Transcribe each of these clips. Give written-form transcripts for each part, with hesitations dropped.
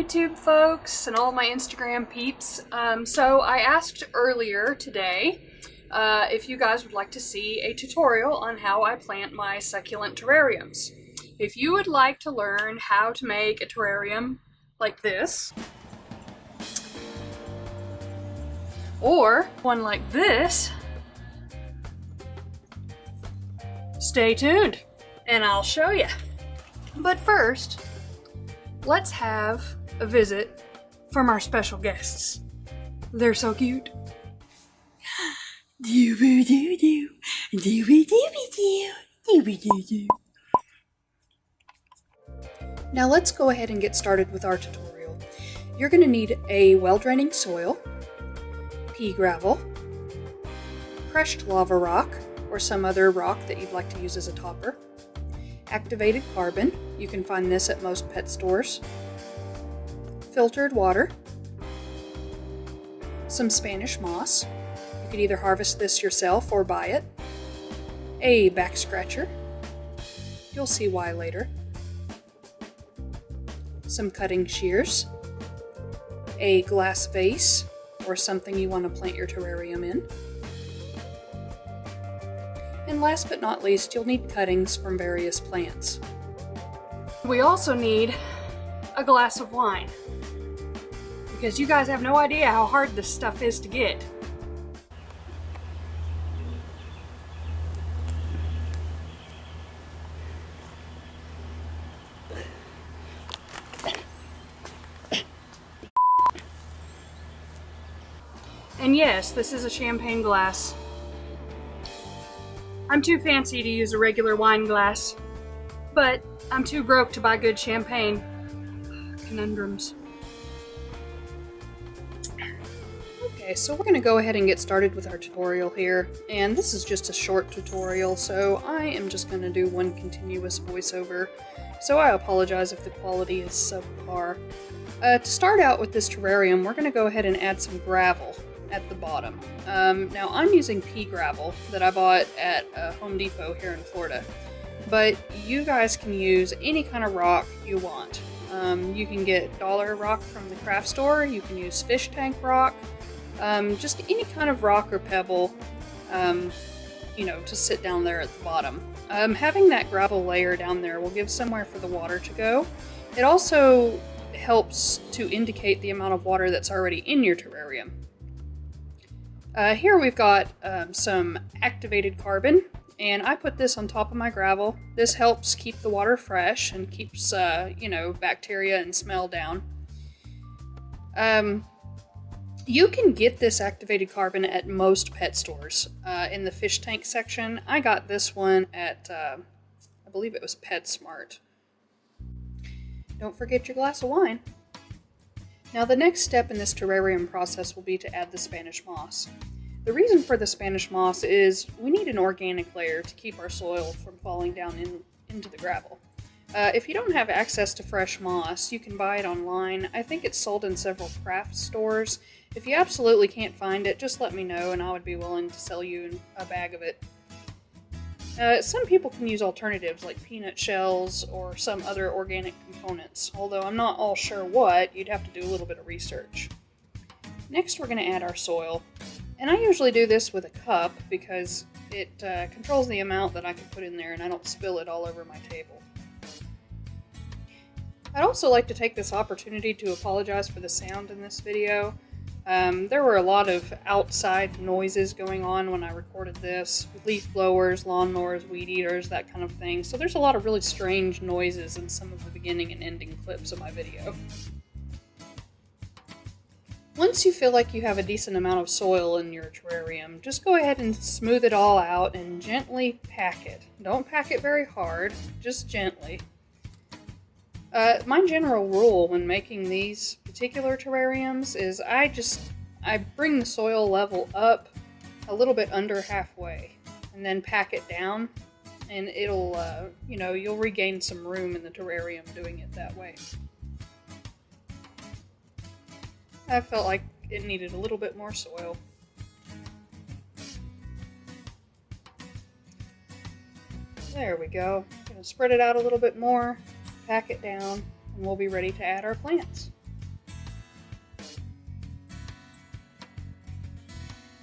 YouTube folks and all my Instagram peeps. So I asked earlier today if you guys would like to see a tutorial on how I plant my succulent terrariums. If you would like to learn how to make a terrarium like this, or one like this, stay tuned and I'll show you. But first, let's have a visit from our special guests. They're so cute. Now let's go ahead and get started with our tutorial. You're going to need a well-draining soil, pea gravel, crushed lava rock, or some other rock that you'd like to use as a topper, activated carbon, you can find this at most pet stores, filtered water, some Spanish moss, you could either harvest this yourself or buy it, a back scratcher, you'll see why later, some cutting shears, a glass vase or something you want to plant your terrarium in, and last but not least, you'll need cuttings from various plants. We also need a glass of wine, because you guys have no idea how hard this stuff is to get. And yes, this is a champagne glass. I'm too fancy to use a regular wine glass, but I'm too broke to buy good champagne. Conundrums. Okay, so we're going to go ahead and get started with our tutorial here, and this is just a short tutorial, so I am just going to do one continuous voiceover, so I apologize if the quality is subpar. To start out with this terrarium, we're going to go ahead and add some gravel at the bottom. Now I'm using pea gravel that I bought at Home Depot here in Florida, but you guys can use any kind of rock you want. You can get dollar rock from the craft store, you can use fish tank rock, just any kind of rock or pebble, you know, to sit down there at the bottom. Having that gravel layer down there will give somewhere for the water to go. It also helps to indicate the amount of water that's already in your terrarium. Here we've got some activated carbon, and I put this on top of my gravel. This helps keep the water fresh and keeps, you know, bacteria and smell down. You can get this activated carbon at most pet stores. In the fish tank section, I got this one at, I believe it was Petsmart. Don't forget your glass of wine. Now the next step in this terrarium process will be to add the Spanish moss. The reason for the Spanish moss is we need an organic layer to keep our soil from falling down into the gravel. If you don't have access to fresh moss, you can buy it online. I think it's sold in several craft stores. If you absolutely can't find it, just let me know and I would be willing to sell you a bag of it. Some people can use alternatives like peanut shells or some other organic components, although I'm not all sure what. You'd have to do a little bit of research. Next we're going to add our soil, and I usually do this with a cup because it controls the amount that I can put in there and I don't spill it all over my table. I'd also like to take this opportunity to apologize for the sound in this video. There were a lot of outside noises going on when I recorded this, leaf blowers, lawnmowers, weed eaters, that kind of thing, so there's a lot of really strange noises in some of the beginning and ending clips of my video. Once you feel like you have a decent amount of soil in your terrarium, just go ahead and smooth it all out and gently pack it. Don't pack it very hard, just gently. My general rule when making these particular terrariums is I bring the soil level up a little bit under halfway and then pack it down, and it'll, you know, you'll regain some room in the terrarium doing it that way. I felt like it needed a little bit more soil. There we go. Gonna spread it out a little bit more, pack it down, and we'll be ready to add our plants.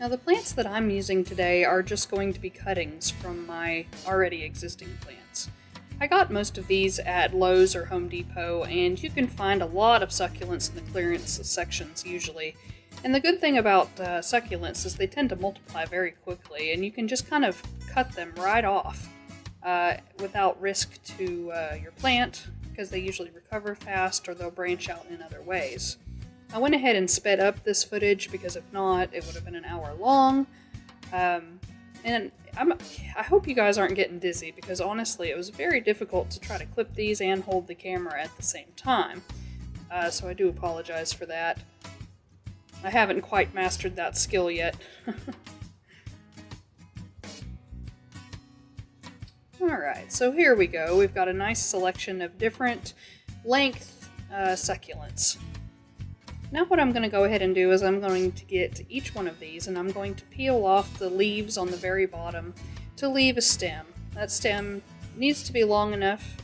Now the plants that I'm using today are just going to be cuttings from my already existing plants. I got most of these at Lowe's or Home Depot, and you can find a lot of succulents in the clearance sections usually. And the good thing about succulents is they tend to multiply very quickly, and you can just kind of cut them right off without risk to your plant, because they usually recover fast or they'll branch out in other ways. I went ahead and sped up this footage because if not, it would have been an hour long. And I hope you guys aren't getting dizzy, because honestly it was very difficult to try to clip these and hold the camera at the same time. So I do apologize for that. I haven't quite mastered that skill yet. Alright, so here we go. We've got a nice selection of different length succulents. Now what I'm going to go ahead and do is I'm going to get each one of these and I'm going to peel off the leaves on the very bottom to leave a stem. That stem needs to be long enough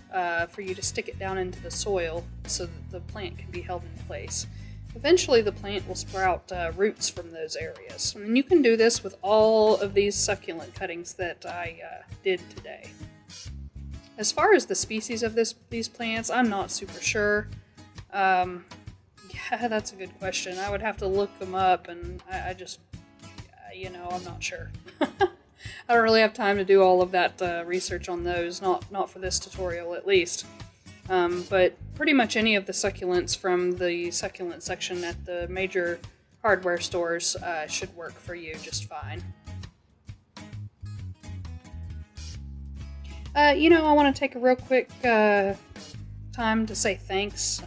for you to stick it down into the soil so that the plant can be held in place. Eventually the plant will sprout roots from those areas. And you can do this with all of these succulent cuttings that I did today. As far as the species of these plants, I'm not super sure. Yeah, that's a good question. I would have to look them up, and I just, I'm not sure. I don't really have time to do all of that research on those, not for this tutorial at least. But pretty much any of the succulents from the succulent section at the major hardware stores should work for you just fine. I want to take a real quick time to say thanks,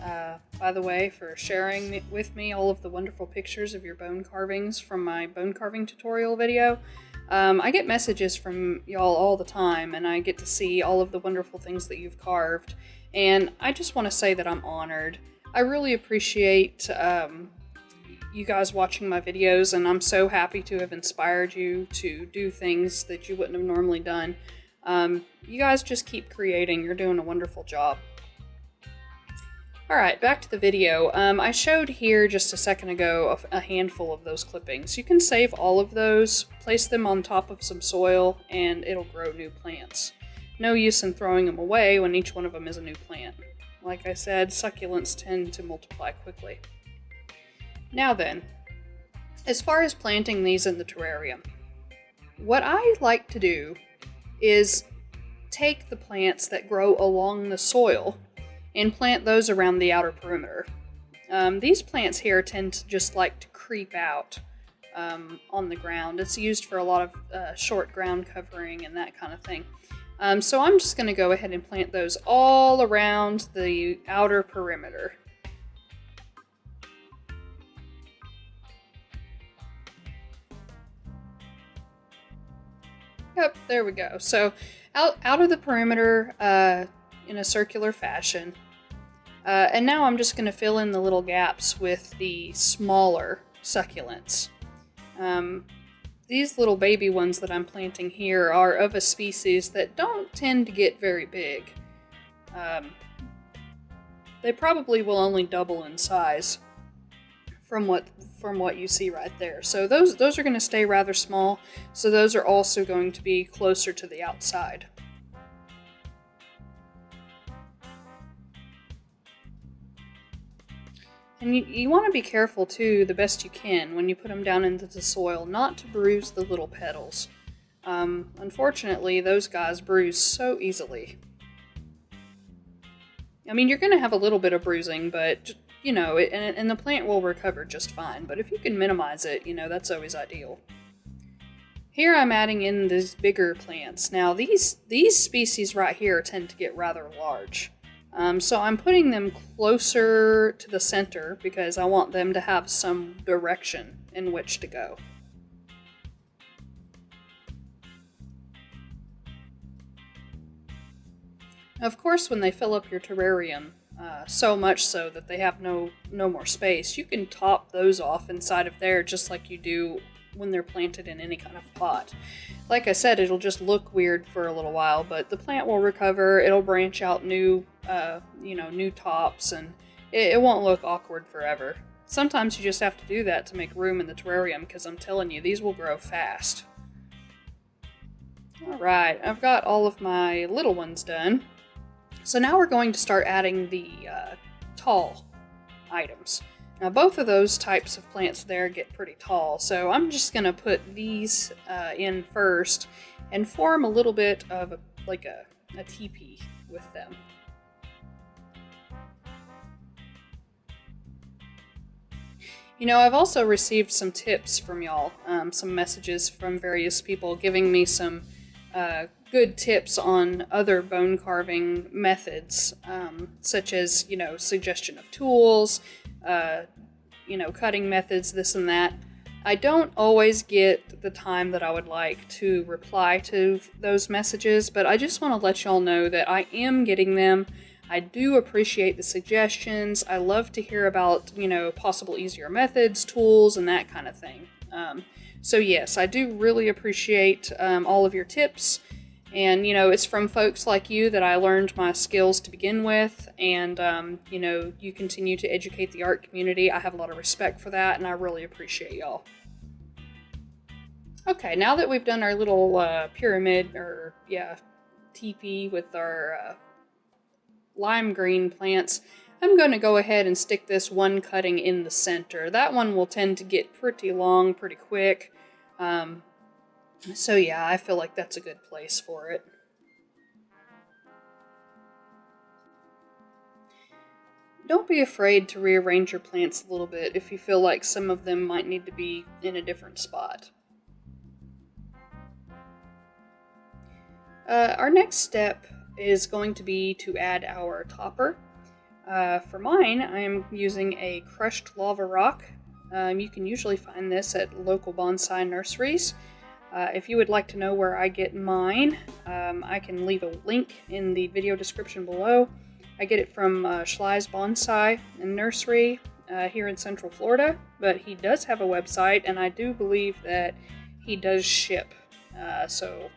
by the way, for sharing with me all of the wonderful pictures of your bone carvings from my bone carving tutorial video. I get messages from y'all all the time, and I get to see all of the wonderful things that you've carved. And I just want to say that I'm honored. I really appreciate you guys watching my videos, and I'm so happy to have inspired you to do things that you wouldn't have normally done. You guys just keep creating. You're doing a wonderful job. Alright, back to the video. I showed here just a second ago a handful of those clippings. You can save all of those, place them on top of some soil, and it'll grow new plants. No use in throwing them away when each one of them is a new plant. Like I said, succulents tend to multiply quickly. Now then, as far as planting these in the terrarium, what I like to do is take the plants that grow along the soil and plant those around the outer perimeter. These plants here tend to just like to creep out on the ground. It's used for a lot of short ground covering and that kind of thing. So I'm just going to go ahead and plant those all around the outer perimeter. Yep, there we go. So out of the perimeter in a circular fashion. And now I'm just going to fill in the little gaps with the smaller succulents. These little baby ones that I'm planting here are of a species that don't tend to get very big. They probably will only double in size from what you see right there. So those are going to stay rather small, so those are also going to be closer to the outside. And you want to be careful too, the best you can, when you put them down into the soil, not to bruise the little petals. Unfortunately, those guys bruise so easily. I mean, you're going to have a little bit of bruising, but, and the plant will recover just fine. But if you can minimize it, that's always ideal. Here I'm adding in these bigger plants. Now, these species right here tend to get rather large. So I'm putting them closer to the center because I want them to have some direction in which to go. Of course, when they fill up your terrarium, so much so that they have no more space, you can top those off inside of there just like you do when they're planted in any kind of pot. Like I said, it'll just look weird for a little while, but the plant will recover. It'll branch out new tops, and it won't look awkward forever. sometimes you just have to do that to make room in the terrarium, because I'm telling you, these will grow fast. Alright, I've got all of my little ones done. So now we're going to start adding the tall items. Now both of those types of plants there get pretty tall, so I'm just going to put these in first and form a little bit of a teepee with them. You know, I've also received some tips from y'all, some messages from various people giving me some good tips on other bone carving methods, such as, you know, suggestion of tools, you know, cutting methods, this and that. I don't always get the time that I would like to reply to those messages, but I just want to let y'all know that I am getting them. I do appreciate the suggestions. I love to hear about, you know, possible easier methods, tools, and that kind of thing. So yes, I do really appreciate all of your tips. And, you know, it's from folks like you that I learned my skills to begin with. And, you know, you continue to educate the art community. I have a lot of respect for that, and I really appreciate y'all. Okay, now that we've done our little pyramid, or, yeah, teepee with our lime green plants, I'm going to go ahead and stick this one cutting in the center. That one will tend to get pretty long pretty quick. So yeah, I feel like that's a good place for it. Don't be afraid to rearrange your plants a little bit if you feel like some of them might need to be in a different spot. Our next step is going to be to add our topper. For mine, I am using a crushed lava rock. You can usually find this at local bonsai nurseries. If you would like to know where I get mine, I can leave a link in the video description below. I get it from Schley's Bonsai and Nursery here in Central Florida, but he does have a website, and I do believe that he does ship, so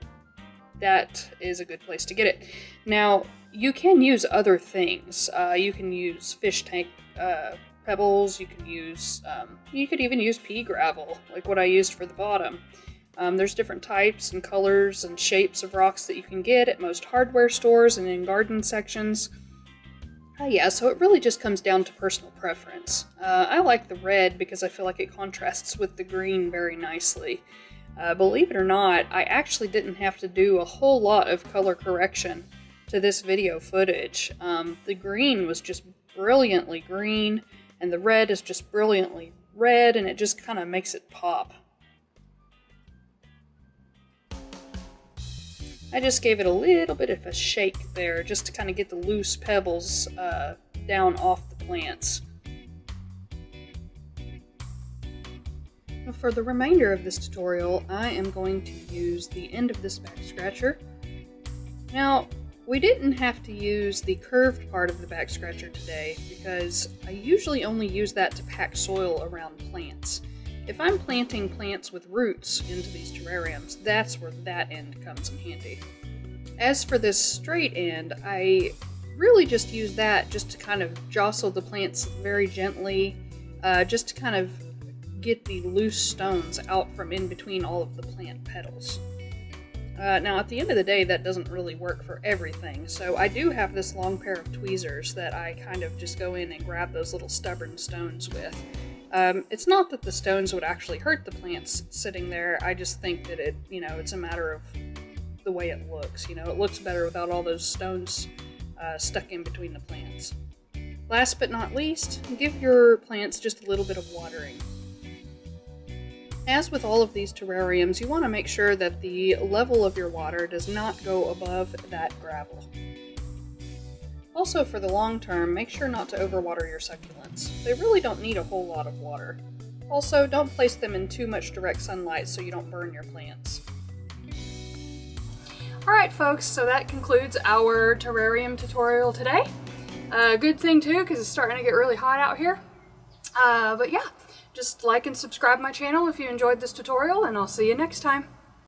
that is a good place to get it. Now, you can use other things. You can use fish tank pebbles, you can use, you could even use pea gravel, like what I used for the bottom. There's different types and colors and shapes of rocks that you can get at most hardware stores and in garden sections. Yeah, so it really just comes down to personal preference. I like the red because I feel like it contrasts with the green very nicely. Believe it or not, I actually didn't have to do a whole lot of color correction to this video footage. The green was just brilliantly green, and the red is just brilliantly red, and it just kind of makes it pop. I just gave it a little bit of a shake there, just to kind of get the loose pebbles down off the plants. For the remainder of this tutorial, I am going to use the end of this back scratcher. Now, we didn't have to use the curved part of the back scratcher today because I usually only use that to pack soil around plants. If I'm planting plants with roots into these terrariums, that's where that end comes in handy. As for this straight end, I really just use that just to kind of jostle the plants very gently, just to kind of get the loose stones out from in between all of the plant petals. Now, at the end of the day, that doesn't really work for everything, so I do have this long pair of tweezers that I kind of just go in and grab those little stubborn stones with. It's not that the stones would actually hurt the plants sitting there, I just think that it, you know, it's a matter of the way it looks. You know, it looks better without all those stones stuck in between the plants. Last but not least, give your plants just a little bit of watering. As with all of these terrariums, you want to make sure that the level of your water does not go above that gravel. Also, for the long term, make sure not to overwater your succulents. They really don't need a whole lot of water. Also, don't place them in too much direct sunlight so you don't burn your plants. Alright folks, so that concludes our terrarium tutorial today. Good thing too, because it's starting to get really hot out here. But yeah. Just like and subscribe my channel if you enjoyed this tutorial, and I'll see you next time.